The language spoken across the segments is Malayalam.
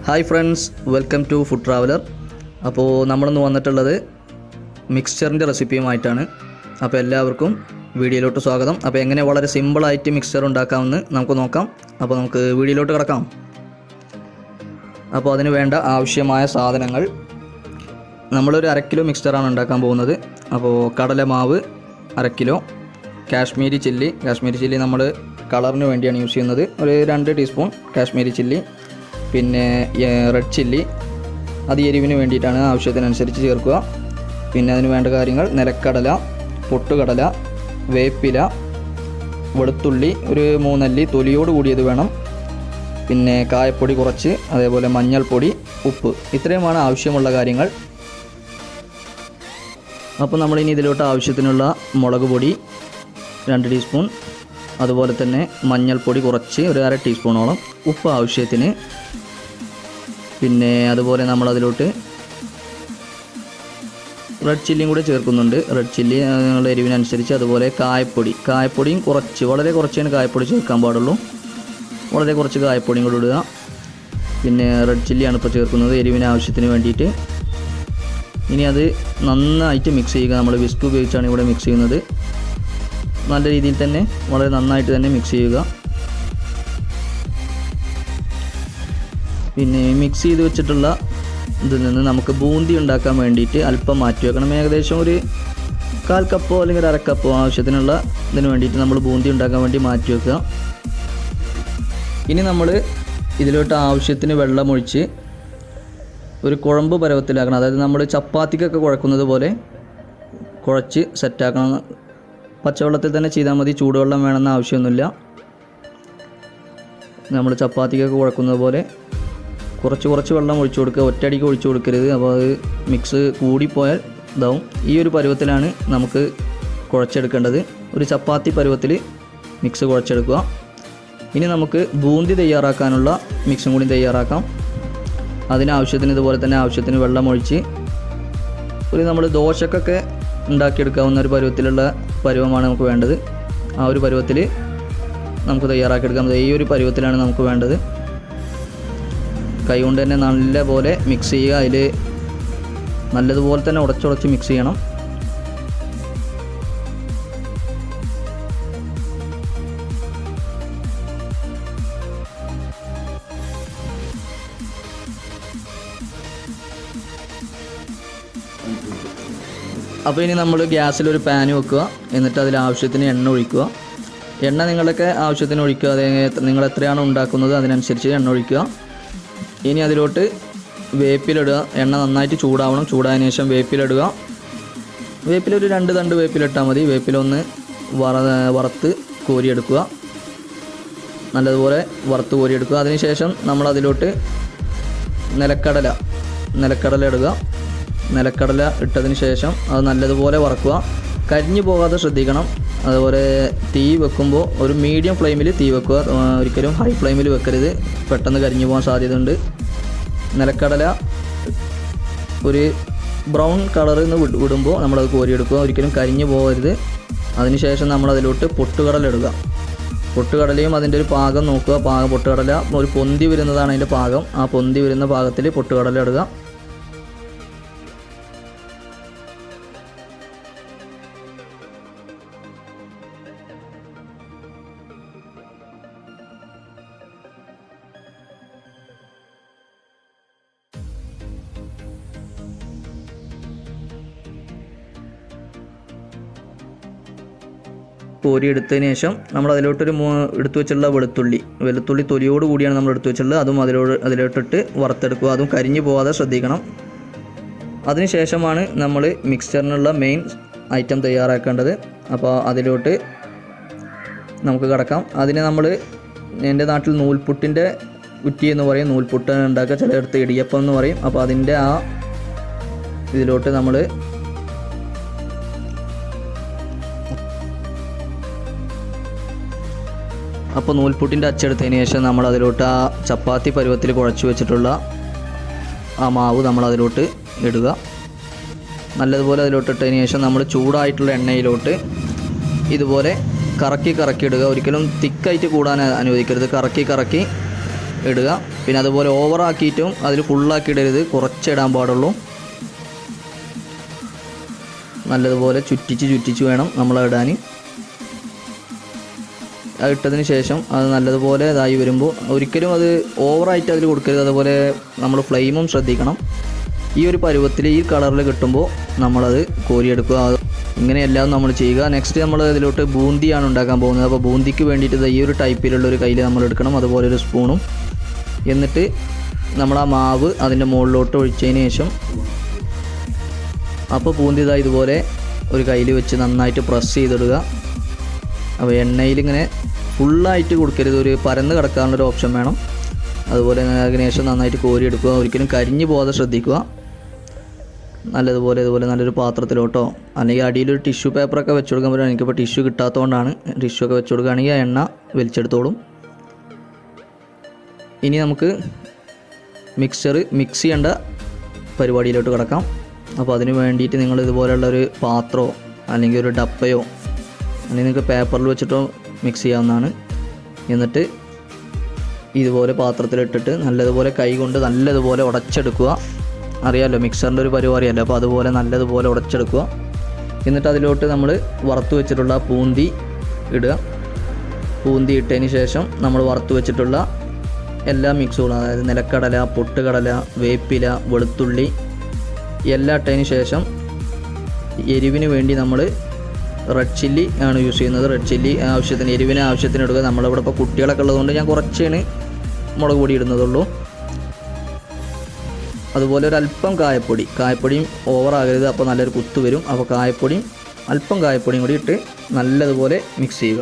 Hi friends, welcome to food traveller. അപ്പോൾ നമ്മളിന്ന് വന്നിട്ടുള്ളത് മിക്സ്ചറിൻ്റെ റെസിപ്പിയുമായിട്ടാണ്. അപ്പോൾ എല്ലാവർക്കും വീഡിയോയിലോട്ട് സ്വാഗതം. അപ്പോൾ എങ്ങനെ വളരെ സിമ്പിളായിട്ട് മിക്സ്ചർ ഉണ്ടാക്കാമെന്ന് നമുക്ക് നോക്കാം. അപ്പോൾ നമുക്ക് വീഡിയോയിലോട്ട് കിടക്കാം. അപ്പോൾ അതിന് വേണ്ട ആവശ്യമായ സാധനങ്ങൾ, നമ്മളൊരു 1/2 കിലോ മിക്സ്ചറാണ് ഉണ്ടാക്കാൻ പോകുന്നത്. അപ്പോൾ കടലമാവ് 1/2 കിലോ, കാശ്മീരി ചില്ലി നമ്മൾ കളറിന് വേണ്ടിയാണ് യൂസ് ചെയ്യുന്നത്. ഒരു 2 ടീസ്പൂൺ കാശ്മീരി ചില്ലി. പിന്നെ റെഡ് ചില്ലി, അത് എരിവിന് വേണ്ടിയിട്ടാണ്, ആവശ്യത്തിനനുസരിച്ച് ചേർക്കുക. പിന്നെ അതിന് വേണ്ട കാര്യങ്ങൾ: നിലക്കടല, പൊട്ടുകടല, വേപ്പില, വെളുത്തുള്ളി ഒരു 3 അല്ലി തൊലിയോട് കൂടിയത് വേണം. പിന്നെ കായപ്പൊടി കുറച്ച്, അതേപോലെ മഞ്ഞൾപ്പൊടി, ഉപ്പ്. ഇത്രയുമാണ് ആവശ്യമുള്ള കാര്യങ്ങൾ. അപ്പോൾ നമ്മളിനി ഇതിലോട്ട് ആവശ്യത്തിനുള്ള മുളക് പൊടി 2 ടീസ്പൂൺ, അതുപോലെ തന്നെ മഞ്ഞൾപ്പൊടി കുറച്ച് ഒരു 1/2 ടീസ്പൂണോളം, ഉപ്പ് ആവശ്യത്തിന്. പിന്നെ അതുപോലെ നമ്മളതിലോട്ട് റെഡ് ചില്ലിയും കൂടെ ചേർക്കുന്നുണ്ട്. റെഡ് ചില്ലി നിങ്ങളുടെ എരിവിനനുസരിച്ച്. അതുപോലെ കായപ്പൊടിയും വളരെ കുറച്ചാണ് കായപ്പൊടി ചേർക്കാൻ പാടുള്ളൂ. വളരെ കുറച്ച് കായപ്പൊടിയും കൂടെ ഇടുക. പിന്നെ റെഡ് ചില്ലിയാണ് ഇപ്പോൾ ചേർക്കുന്നത് എരിവിന് ആവശ്യത്തിന് വേണ്ടിയിട്ട്. ഇനി അത് നന്നായിട്ട് മിക്സ് ചെയ്യുക. നമ്മൾ വിസ്ക് ഉപയോഗിച്ചാണ് ഇവിടെ മിക്സ് ചെയ്യുന്നത്. നല്ല രീതിയിൽ തന്നെ, വളരെ നന്നായിട്ട് തന്നെ മിക്സ് ചെയ്യുക. പിന്നെ മിക്സ് ചെയ്ത് വെച്ചിട്ടുള്ള ഇതിൽ നിന്ന് നമുക്ക് ബൂന്തി ഉണ്ടാക്കാൻ വേണ്ടിയിട്ട് അല്പം മാറ്റി വെക്കണം. ഏകദേശം ഒരു 1/4 കപ്പോ അല്ലെങ്കിൽ 1/2 കപ്പോ ആവശ്യത്തിനുള്ള ഇതിന് വേണ്ടിയിട്ട് നമ്മൾ ബൂന്തി ഉണ്ടാക്കാൻ വേണ്ടി മാറ്റി വെക്കുക. ഇനി നമ്മൾ ഇതിലോട്ട് ആവശ്യത്തിന് വെള്ളമൊഴിച്ച് ഒരു കുഴമ്പ് പരുവത്തിലാക്കണം. അതായത് നമ്മൾ ചപ്പാത്തിക്കൊക്കെ കുഴക്കുന്നത് പോലെ കുഴച്ച് സെറ്റാക്കണം. പച്ചവെള്ളത്തിൽ തന്നെ ചെയ്താൽ മതി, ചൂടുവെള്ളം വേണമെന്ന് ആവശ്യമൊന്നുമില്ല. നമ്മൾ ചപ്പാത്തിക്കൊക്കെ കുഴക്കുന്നത് പോലെ കുറച്ച് വെള്ളം ഒഴിച്ചു കൊടുക്കുക. ഒറ്റയടിക്ക് ഒഴിച്ചു കൊടുക്കരുത്, അപ്പോൾ അത് മിക്സ് കൂടിപ്പോയാൽ ഇതാവും. ഈ ഒരു പരുവത്തിലാണ് നമുക്ക് കുഴച്ചെടുക്കേണ്ടത്. ഒരു ചപ്പാത്തി പരുവത്തിൽ മിക്സ് കുഴച്ചെടുക്കുക. ഇനി നമുക്ക് ബൂന്തി തയ്യാറാക്കാനുള്ള മിക്സും കൂടി തയ്യാറാക്കാം. അതിനാവശ്യത്തിന് ഇതുപോലെ തന്നെ ആവശ്യത്തിന് വെള്ളം ഒഴിച്ച് നമ്മൾ ദോശക്കൊക്കെ ഉണ്ടാക്കിയെടുക്കാവുന്ന ഒരു പരുവത്തിലുള്ള പരുവമാണ് നമുക്ക് വേണ്ടത്. ആ ഒരു പരുവത്തിൽ നമുക്ക് തയ്യാറാക്കിയെടുക്കാം. ഈ ഒരു പരുവത്തിലാണ് നമുക്ക് വേണ്ടത്. കൈകൊണ്ട് തന്നെ നല്ലപോലെ മിക്സ് ചെയ്യുക. അതിൽ നല്ലതുപോലെ തന്നെ ഉടച്ചുടച്ച് മിക്സ് ചെയ്യണം. അപ്പോൾ ഇനി നമ്മൾ ഗ്യാസിലൊരു പാൻ വെക്കുക. എന്നിട്ട് അതിൽ ആവശ്യത്തിന് എണ്ണ ഒഴിക്കുക. എണ്ണ നിങ്ങളൊക്കെ ആവശ്യത്തിന് ഒഴിക്കുക. നിങ്ങൾ എത്രയാണോ ഉണ്ടാക്കുന്നത് അതിനനുസരിച്ച് എണ്ണ ഒഴിക്കുക. ഇനി അതിലോട്ട് വേപ്പിലിടുക. എണ്ണ നന്നായിട്ട് ചൂടാവണം. ചൂടായതിനു ശേഷം വേപ്പിലിടുക. വേപ്പിലൊരു 2 തണ്ട് വേപ്പിലിട്ടാൽ മതി. വേപ്പിലൊന്ന് വറുത്ത് കോരിയെടുക്കുക. നല്ലതുപോലെ വറുത്ത് കോരിയെടുക്കുക. അതിനുശേഷം നമ്മളതിലോട്ട് നിലക്കടല ഇടുക. നിലക്കടല ഇട്ടതിന് ശേഷം അത് നല്ലതുപോലെ വറക്കുക. കരിഞ്ഞു പോകാതെ ശ്രദ്ധിക്കണം. അതുപോലെ തീ വെക്കുമ്പോൾ ഒരു മീഡിയം ഫ്ലെയിമിൽ തീ വെക്കുക. ഒരിക്കലും ഹൈ ഫ്ലെയിമിൽ വെക്കരുത്, പെട്ടെന്ന് കരിഞ്ഞു പോകാൻ സാധ്യതയുണ്ട്. നിലക്കടല ഒരു ബ്രൗൺ കളറിൽ നിന്ന് വിടുമ്പോൾ നമ്മളത് കോരിയെടുക്കുക. ഒരിക്കലും കരിഞ്ഞു പോകരുത്. അതിനുശേഷം നമ്മളതിലോട്ട് പൊട്ടുകടല ഇടുക. പൊട്ടുകടലയും അതിൻ്റെ ഒരു പാകം നോക്കുക. പൊട്ടുകടല ഒരു പൊന്തി വരുന്നതാണ് അതിൻ്റെ പാകം. ആ പൊന്തി വരുന്ന പാകത്തിൽ പൊട്ടുകടല ഇടുക. കോരിയെടുത്തതിന് ശേഷം നമ്മൾ അതിലോട്ടൊരു എടുത്തു വെച്ചുള്ള വെളുത്തുള്ളി തൊലിയോട് കൂടിയാണ് നമ്മൾ എടുത്തു വെച്ചുള്ളത്. അതും അതിലോട്ടിട്ട് വറുത്തെടുക്കുക. അതും കരിഞ്ഞു പോകാതെ ശ്രദ്ധിക്കണം. അതിനുശേഷമാണ് നമ്മൾ മിക്സ്ചറിനുള്ള മെയിൻ ഐറ്റം തയ്യാറാക്കേണ്ടത്. അപ്പോൾ അതിലോട്ട് നമുക്ക് കടക്കാം. അതിന് നമ്മൾ, എൻ്റെ നാട്ടിൽ നൂൽപുട്ടിൻ്റെ കുറ്റി എന്ന് പറയും, നൂൽപുട്ട് ഉണ്ടാക്കുക. ചിലയിടത്ത് ഇടിയപ്പം എന്ന് പറയും. അപ്പോൾ അതിൻ്റെ ഇതിലോട്ട് നമ്മൾ നൂൽപുട്ടിൻ്റെ അച്ചെടുത്തതിന് ശേഷം നമ്മൾ അതിലോട്ട് ആ ചപ്പാത്തി പരുവത്തിൽ കുഴച്ച് വെച്ചിട്ടുള്ള ആ മാവ് നമ്മൾ അതിലോട്ട് ഇടുക. നല്ലതുപോലെ അതിലോട്ട് ഇട്ടതിന് ശേഷം നമ്മൾ ചൂടായിട്ടുള്ള എണ്ണയിലോട്ട് ഇതുപോലെ കറക്കി ഇടുക. ഒരിക്കലും തിക്കായിട്ട് കൂടാൻ അനുവദിക്കരുത്. കറക്കി ഇടുക. പിന്നെ അതുപോലെ ഓവറാക്കിയിട്ടും അതിൽ ഫുള്ളാക്കി ഇടരുത്, കുറച്ചേ ഇടാൻ പാടുള്ളൂ. നല്ലതുപോലെ ചുറ്റിച്ച് വേണം നമ്മൾ ഇടാൻ. അത് ഇട്ടതിന് ശേഷം അത് നല്ലതുപോലെ ഇതായി വരുമ്പോൾ ഒരിക്കലും അത് ഓവറായിട്ട് അതിൽ കൊടുക്കരുത്. അതുപോലെ നമ്മൾ ഫ്ലെയിമും ശ്രദ്ധിക്കണം. ഈ ഒരു പരുവത്തിൽ ഈ കളറിൽ കിട്ടുമ്പോൾ നമ്മളത് കോരിയെടുക്കുക. ഇങ്ങനെയെല്ലാം നമ്മൾ ചെയ്യുക. നെക്സ്റ്റ് നമ്മൾ ഇതിലോട്ട് ബൂന്തിയാണ് ഉണ്ടാക്കാൻ പോകുന്നത്. അപ്പോൾ ബൂന്തിക്ക് വേണ്ടിയിട്ട് ഈ ഒരു ടൈപ്പിലുള്ളൊരു കയ്യിൽ നമ്മൾ എടുക്കണം, അതുപോലെ ഒരു സ്പൂണും. എന്നിട്ട് നമ്മൾ ആ മാവ് അതിൻ്റെ മുകളിലോട്ട് ഒഴിച്ചതിന് ശേഷം അപ്പോൾ ബൂന്തി ഇതുപോലെ ഒരു കയ്യിൽ വെച്ച് നന്നായിട്ട് പ്രസ് ചെയ്തിടുക. അപ്പോൾ എണ്ണയിലിങ്ങനെ ഫുള്ളായിട്ട് കൊടുക്കരുത്, ഒരു പരന്ന് കിടക്കാനുള്ളൊരു ഓപ്ഷൻ വേണം. അതുപോലെ അതിന് ശേഷം നന്നായിട്ട് കോരിയെടുക്കുക. ഒരിക്കലും കരിഞ്ഞു പോകാതെ ശ്രദ്ധിക്കുക. നല്ലതുപോലെ ഇതുപോലെ നല്ലൊരു പാത്രത്തിലോട്ടോ അല്ലെങ്കിൽ അടിയിലൊരു ടിഷ്യൂ പേപ്പറൊക്കെ വെച്ച് കൊടുക്കാൻ പറ്റും. എനിക്കിപ്പോൾ ടിഷ്യൂ കിട്ടാത്തതുകൊണ്ടാണ്. ടിഷ്യൂ ഒക്കെ വെച്ച് കൊടുക്കുകയാണെങ്കിൽ ആ എണ്ണ വലിച്ചെടുത്തോളും. ഇനി നമുക്ക് മിക്സ് ചെയ്യേണ്ട പരിപാടിയിലോട്ട് കിടക്കാം. അപ്പോൾ അതിന് വേണ്ടിയിട്ട് നിങ്ങൾ ഇതുപോലെയുള്ളൊരു പാത്രമോ അല്ലെങ്കിൽ ഒരു ഡപ്പയോ അല്ലെങ്കിൽ നിങ്ങൾക്ക് പേപ്പറിൽ വെച്ചിട്ടോ മിക്സ് ചെയ്യാവുന്നതാണ്. എന്നിട്ട് ഇതുപോലെ പാത്രത്തിലിട്ടിട്ട് നല്ലതുപോലെ കൈ കൊണ്ട് നല്ലതുപോലെ ഉടച്ചെടുക്കുക. അറിയാമല്ലോ മിക്സറിൻ്റെ ഒരു പരിപാടി അറിയാമല്ലോ. അപ്പോൾ അതുപോലെ നല്ലതുപോലെ ഉടച്ചെടുക്കുക. എന്നിട്ട് അതിലോട്ട് നമ്മൾ വറുത്ത് വെച്ചിട്ടുള്ള പൂന്തി ഇടുക. പൂന്തി ഇട്ടതിന് ശേഷം നമ്മൾ വറുത്ത് വെച്ചിട്ടുള്ള എല്ലാ മിക്സുകളും, അതായത് നിലക്കടല, പൊട്ടുകടല, വേപ്പില, വെളുത്തുള്ളി എല്ലാം ഇട്ടതിന് ശേഷം എരിവിന് വേണ്ടി നമ്മൾ റെഡ് ചില്ലി ആണ് യൂസ് ചെയ്യുന്നത്. റെഡ് ചില്ലി ആവശ്യത്തിന്, എരിവിന് ആവശ്യത്തിന് ഇടുക. നമ്മളിവിടെ ഇപ്പോൾ കുട്ടികളൊക്കെ ഉള്ളതുകൊണ്ട് ഞാൻ കുറച്ചാണ് മുളക് പൊടി ഇടുന്നതുള്ളൂ. അതുപോലെ ഒരല്പം കായപ്പൊടിയും ഓവറാകരുത്, അപ്പോൾ നല്ലൊരു കുത്ത് വരും. അപ്പോൾ അല്പം കായപ്പൊടിയും കൂടി ഇട്ട് നല്ലതുപോലെ മിക്സ് ചെയ്യുക.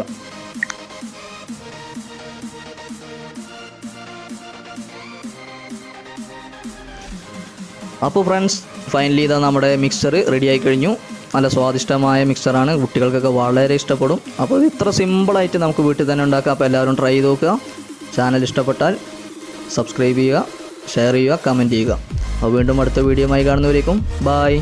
അപ്പോൾ ഫ്രണ്ട്സ്, ഫൈനലി ഇതാ നമ്മുടെ മിക്സർ റെഡിയായി കഴിഞ്ഞു. നല്ല സ്വാദിഷ്ടമായ മിക്സറാണ്, കുട്ടികൾക്കൊക്കെ വളരെ ഇഷ്ടപ്പെടും. അപ്പോൾ ഇത്ര സിമ്പിളായിട്ട് നമുക്ക് വീട്ടിൽ തന്നെ ഉണ്ടാക്കാം. അപ്പോൾ എല്ലാവരും ട്രൈ ചെയ്ത് നോക്കുക. ചാനൽ ഇഷ്ടപ്പെട്ടാൽ സബ്സ്ക്രൈബ് ചെയ്യുക, ഷെയർ ചെയ്യുക, കമൻറ്റ് ചെയ്യുക. അപ്പോൾ വീണ്ടും അടുത്ത വീഡിയോയുമായി കാണുന്നവരേക്കും ബായ്.